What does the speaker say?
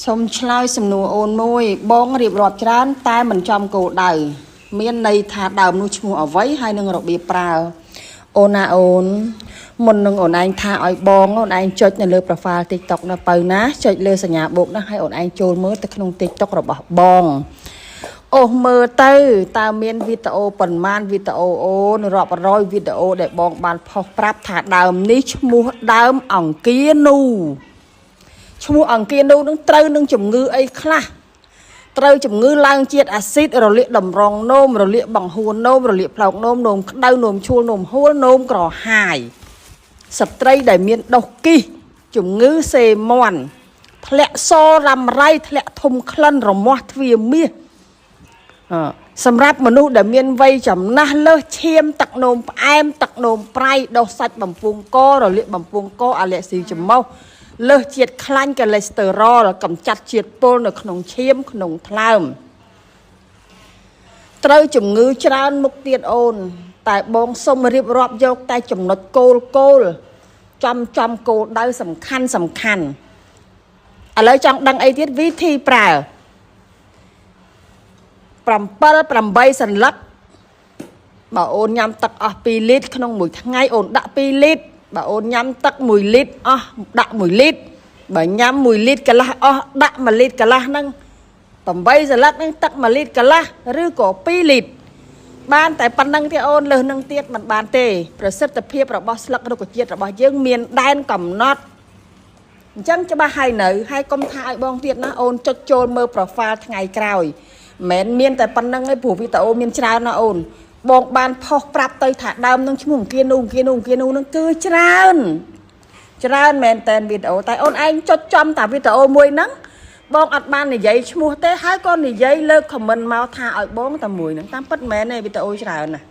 សូមឆ្លើយសំណួរអូនមួយបងរៀបរាប់ច្រើនតែមិនចំគោលដៅមានន័យថាដើមនោះឈ្មោះអ្វីហើយនឹងរបៀបប្រើអូនណាអូនមុននឹងអូនឯងថាឲ្យបងអូនឯងចុចនៅលើ profile TikTok នៅបើណាចុចលើសញ្ញាបូកណាឲ្យអូនឯងចូលមើលទៅក្នុង TikTok របស់បងអូសមើលទៅតើមានវីដេអូប៉ុន្មានវីដេអូអូនរាប់រយវីដេអូដែលបងបានផុសប្រាប់ថាដើមនេះឈ្មោះដើមអង្គានូឈ្មោះអង្គានូនឹងត្រូវនឹងជំងឺអីខ្លះត្រូវជំងឺឡើងជាតិអាស៊ីតរលាកតម្រងនោមរលាកបង្ហួននោមរលាកផ្លោកនោមនោមក្តៅនោមឈួលនោមហួលនោមក្រហាយស្ត្រីដែលមានដុសគិសជំងឺសេមាន់ធ្លាក់សរ៉ាំរៃធ្លាក់ធំក្លិនរមាស់ទ្វាមាសសម្រាប់មនុស្សដែលមានវ័យចំណាស់លើសឈាមទឹកនោមផ្អែមទឹកនោមប្រៃដុសសាច់បំពង់ករលាកបំពង់កអាឡែស៊ីច្រមុះលើសជាតិខ្លាញ់កូលេស្តេរ៉ុលកម្ចាត់ជាតិពុលនៅក្នុងឈាមក្នុងថ្លើមត្រូវជំងឺច្រើនមុខទៀតអូនតែបងសុំរៀបរាប់យកតែចំណុចគោលចំគោលដៅសំខាន់ឥឡូវចង់ដឹងអីទៀតវិធីប្រើ7-8សន្លឹកបើអូនញ៉ាំទឹកអស់2លីត្រក្នុងមួយថ្ងៃអូនដាក់2លីត្របើអូនញ៉ាំទឹក1លីត្រអស់ដាក់1លីត្របើញ៉ាំ1លីត្រកន្លះអស់ដាក់1លីត្រកន្លះហ្នឹង8សន្លឹកហ្នឹងទឹក1លីត្រកន្លះឬក៏2លីត្របានតែប៉ុណ្្នឹងទេអូនលើសនឹងទៀតមិនបានទេប្រសិទ្ធភាពរបស់ស្លឹករុក្ខជាតិរបស់យើងមានដែនកំណត់អញ្ចឹងច្បាស់ហើយនៅហើយកុំថាឲ្យបងទៀតណាអូនចុចចូលមើល profile ថ្ងៃក្រោយមិនមានតែប៉ុណ្្នឹងឯងព្រោះវីដេអូមានច្រើនណាអូនបងបានផុសប្រាប់ទៅថាដើមនឹងឈ្មោះអង្គានូនឹងគឺច្រើនមែនតែនវីដេអូតែអូនឯងចុចចំតែវីដេអូមួយហ្នឹងបងអត់បាននិយាយឈ្មោះទេហើយក៏និយាយលើក comment មកថាឲ្យបងតែមួយហ្នឹងតាមពិតមែនទេវីដេអូច្រើនណាស់